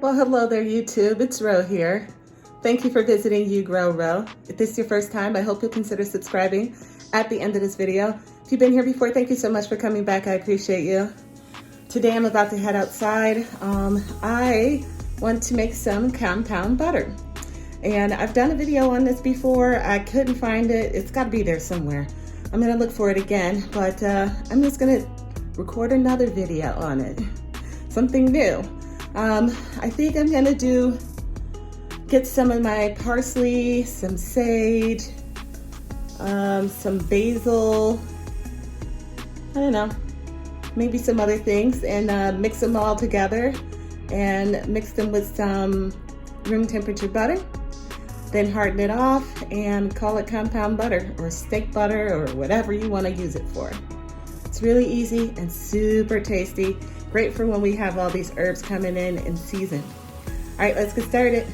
Well, hello there, YouTube. It's Ro here. Thank you for visiting You Grow Ro. If this is your first time, I hope you'll consider subscribing at the end of this video. If you've been here before, thank you so much for coming back. I appreciate you. Today I'm about to head outside. I want to make some compound butter. And I've done a video on this before. I couldn't find it. It's got to be there somewhere. I'm going to look for it again, but I'm just going to record another video on it. Something new. I think I'm gonna get some of my parsley, some sage, some basil, I don't know, maybe some other things, and mix them all together and mix them with some room temperature butter, then harden it off and call it compound butter or steak butter or whatever you want to use it for. It's really easy and super tasty. Great for when we have all these herbs coming in season. All right, let's get started.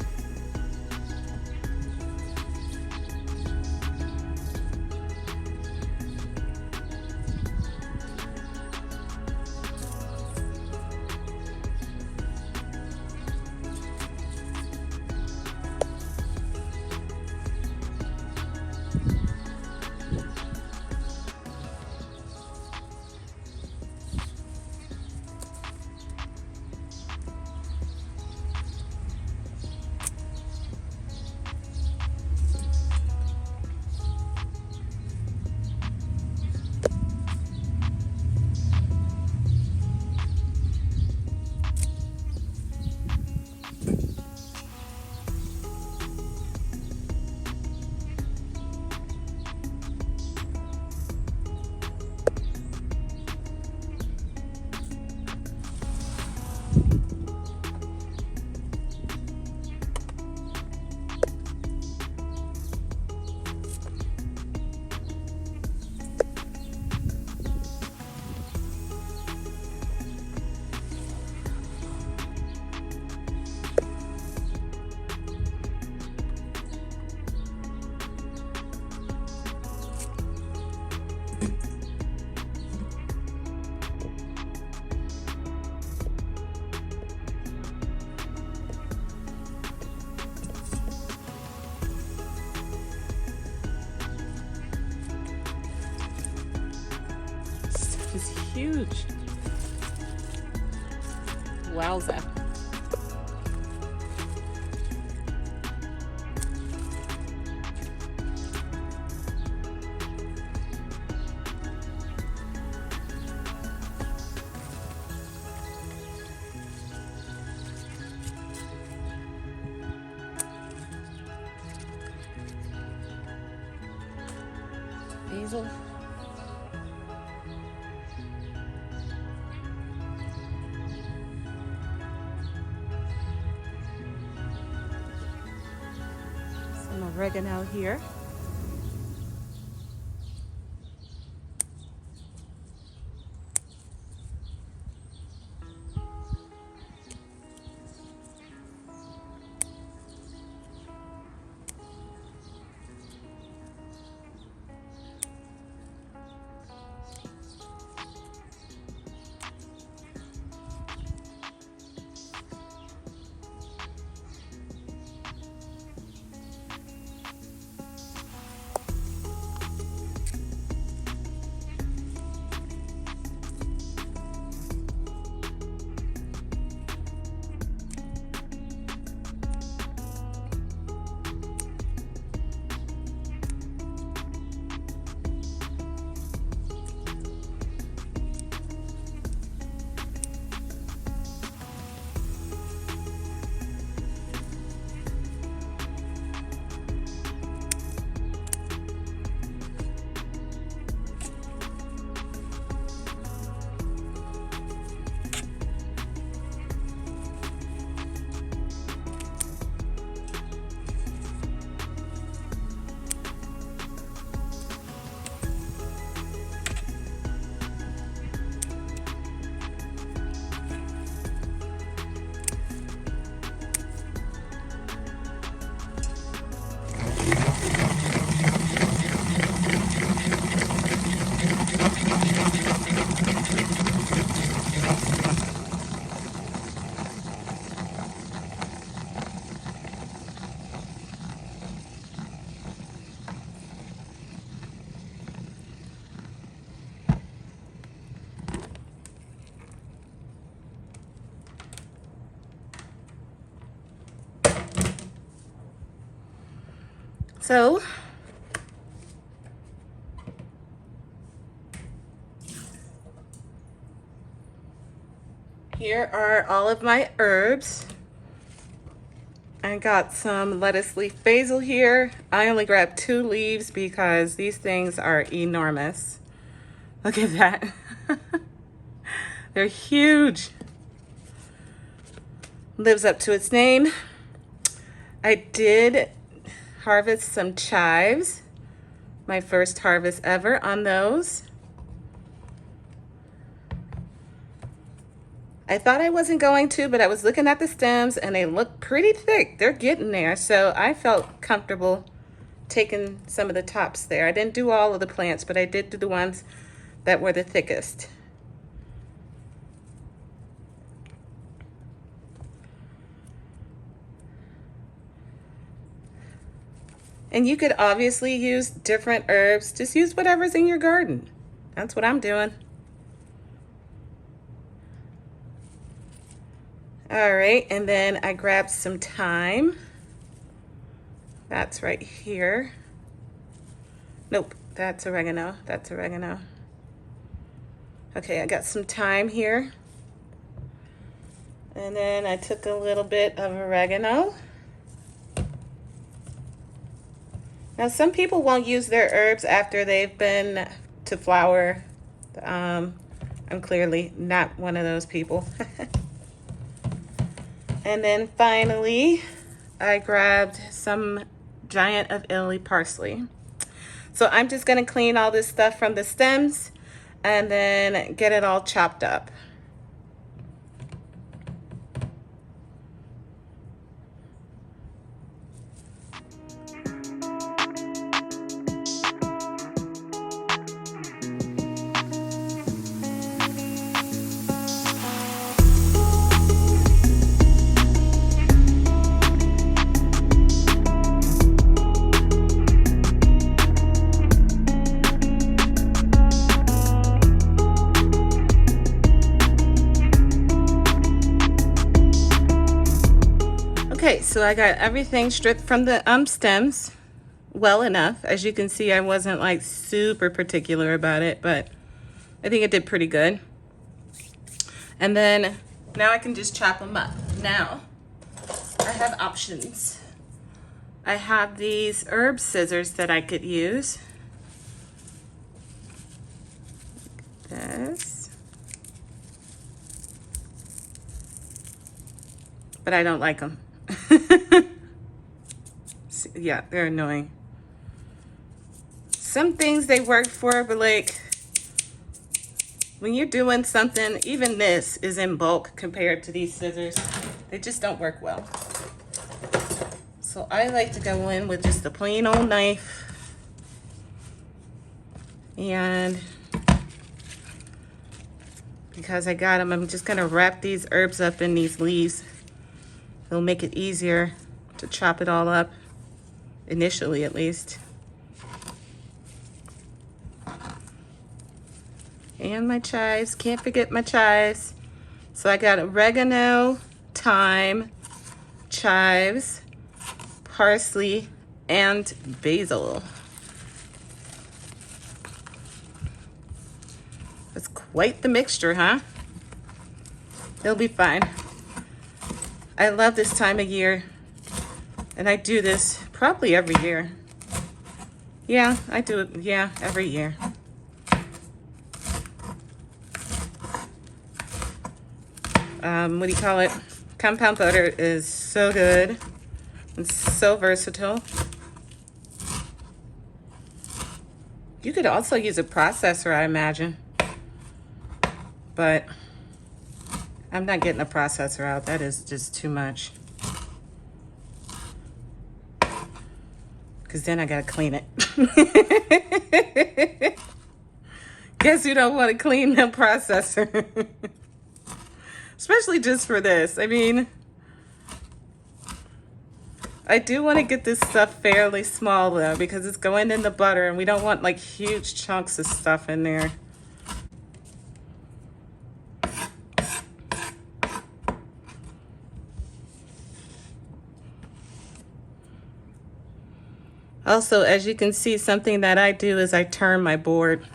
Is huge. Wowza. Basil. Some oregano here. So here are all of my herbs. I got some lettuce leaf basil here. I only grabbed 2 leaves because these things are enormous. Look at that. They're huge. Lives up to its name. I did harvest some chives. My first harvest ever on those. I thought I wasn't going to, but I was looking at the stems and they look pretty thick. They're getting there, so I felt comfortable taking some of the tops there. I didn't do all of the plants, but I did do the ones that were the thickest. And you could obviously use different herbs. Just use whatever's in your garden. That's what I'm doing. All right, and then I grabbed some thyme. That's right here. Nope, that's oregano. That's oregano. Okay, I got some thyme here. And then I took a little bit of oregano. Now, some people won't use their herbs after they've been to flour. I'm clearly not one of those people. And then finally, I grabbed some giant of Italy parsley. So I'm just gonna clean all this stuff from the stems and then get it all chopped up. Okay, so I got everything stripped from the stems well enough. As you can see, I wasn't like super particular about it, but I think it did pretty good. And then now I can just chop them up. Now, I have options. I have these herb scissors that I could use. This. But I don't like them. Yeah, they're annoying. Some things they work for, but like when you're doing something, even this is in bulk compared to these scissors. They just don't work well. So I like to go in with just a plain old knife. And because I got them, I'm just gonna wrap these herbs up in these leaves. It'll make it easier to chop it all up, initially at least. And my chives, can't forget my chives. So I got oregano, thyme, chives, parsley, and basil. That's quite the mixture, huh? It'll be fine. I love this time of year, and I do this probably every year. Yeah, I do it, yeah, every year. What do you call it? Compound butter is so good and so versatile. You could also use a processor, I imagine, but I'm not getting a processor out. That is just too much. Because then I gotta clean it. Guess you don't want to clean the processor. Especially just for this. I mean, I do want to get this stuff fairly small though, because it's going in the butter and we don't want like huge chunks of stuff in there. Also, as you can see, something that I do is I turn my board.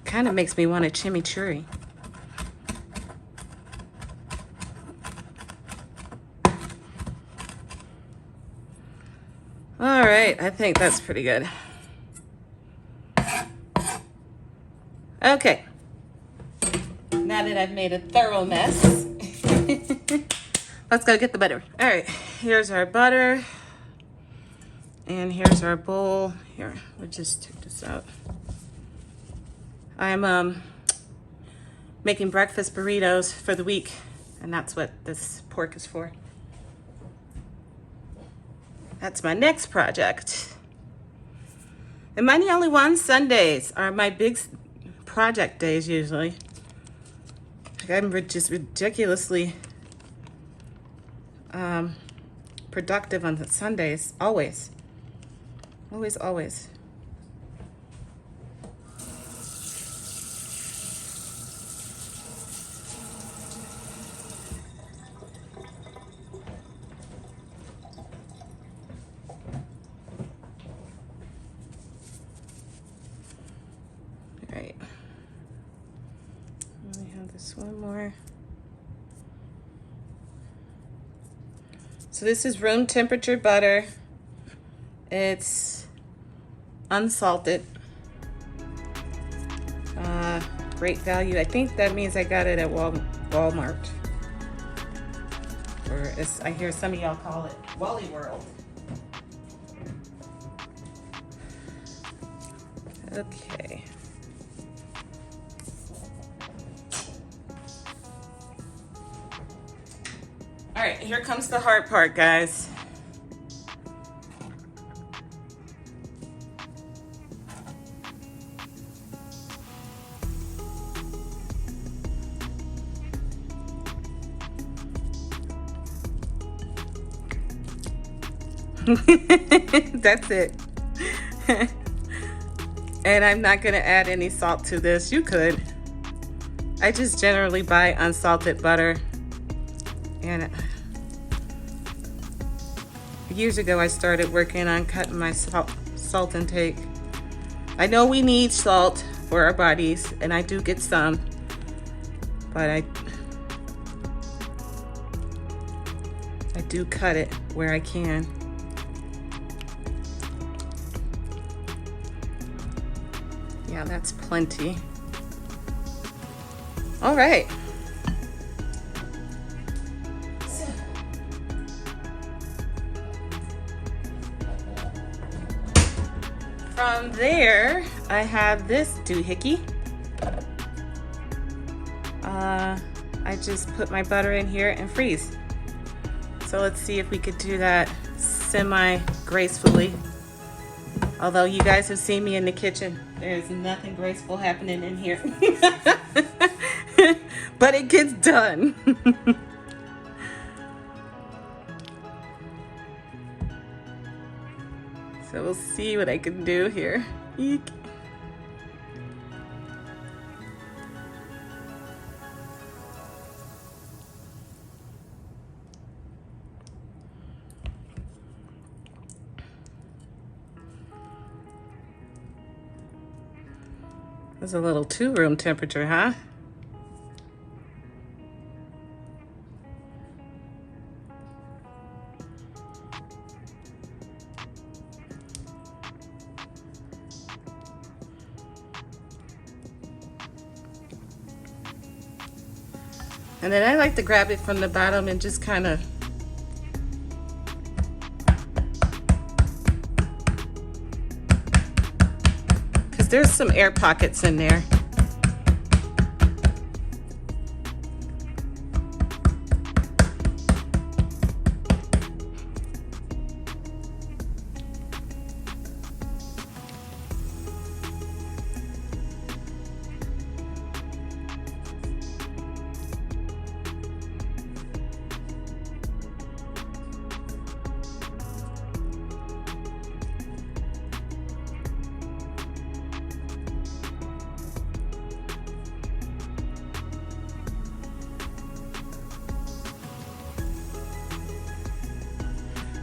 Kind of makes me want a chimichurri. All right, I think that's pretty good. Okay, now that I've made a thorough mess, let's go get the butter. All right, here's our butter, and here's our bowl. Here, we'll just take this out. I'm making breakfast burritos for the week, and that's what this pork is for. That's my next project. And mine only one Sundays are my big project days usually. I'm just ridiculously productive on the Sundays, always. Always, always. Right. I have this one more. So this is room temperature butter. It's unsalted. Great value. I think that means I got it at Walmart. Or as I hear some of y'all call it, Wally World. Okay. All right, here comes the hard part, guys. That's it. And I'm not gonna add any salt to this. You could. I just generally buy unsalted butter. And years ago, I started working on cutting my salt intake. I know we need salt for our bodies, and I do get some, but I do cut it where I can. Yeah, that's plenty. All right. From there, I have this doohickey. I just put my butter in here and freeze. So let's see if we could do that semi-gracefully. Although you guys have seen me in the kitchen, there's nothing graceful happening in here. But it gets done. So we'll see what I can do here. Eek. That's a little too room temperature, huh? And then I like to grab it from the bottom and just kind of there's some air pockets in there.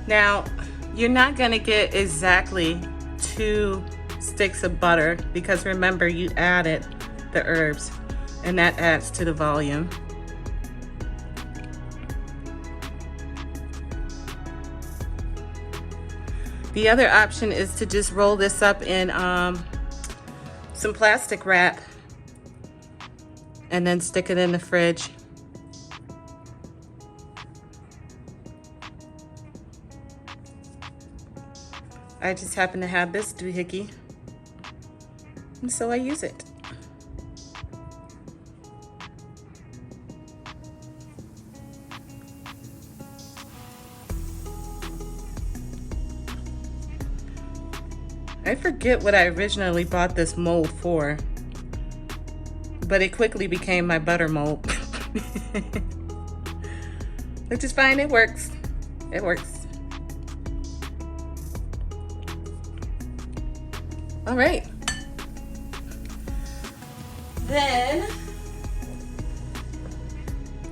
Now, you're not gonna get exactly 2 sticks of butter because remember you added the herbs and that adds to the volume. The other option is to just roll this up in some plastic wrap and then stick it in the fridge. I just happen to have this doohickey, and so I use it. I forget what I originally bought this mold for, but it quickly became my butter mold. Which is fine, it works. It works. All right. Then,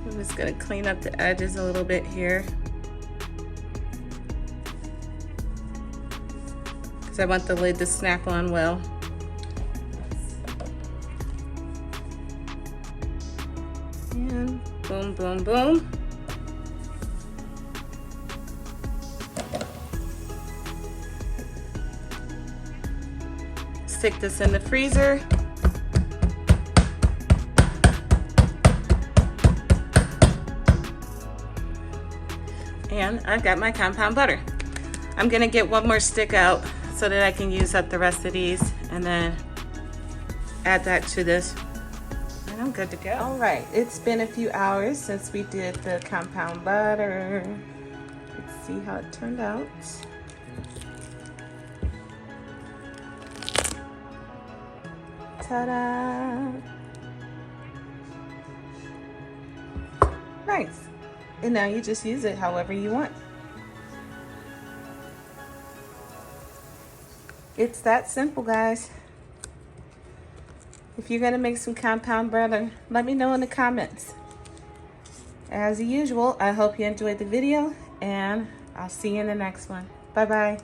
I'm just gonna clean up the edges a little bit here. I want the lid to snap on well. And boom, boom, boom. Stick this in the freezer. And I've got my compound butter. I'm gonna get one more stick out so that I can use up the rest of these and then add that to this. And I'm good to go. All right, it's been a few hours since we did the compound butter. Let's see how it turned out. Ta-da! Nice. And now you just use it however you want. It's that simple, guys. If you're gonna make some compound butter, let me know in the comments. As usual, I hope you enjoyed the video and I'll see you in the next one. Bye-bye.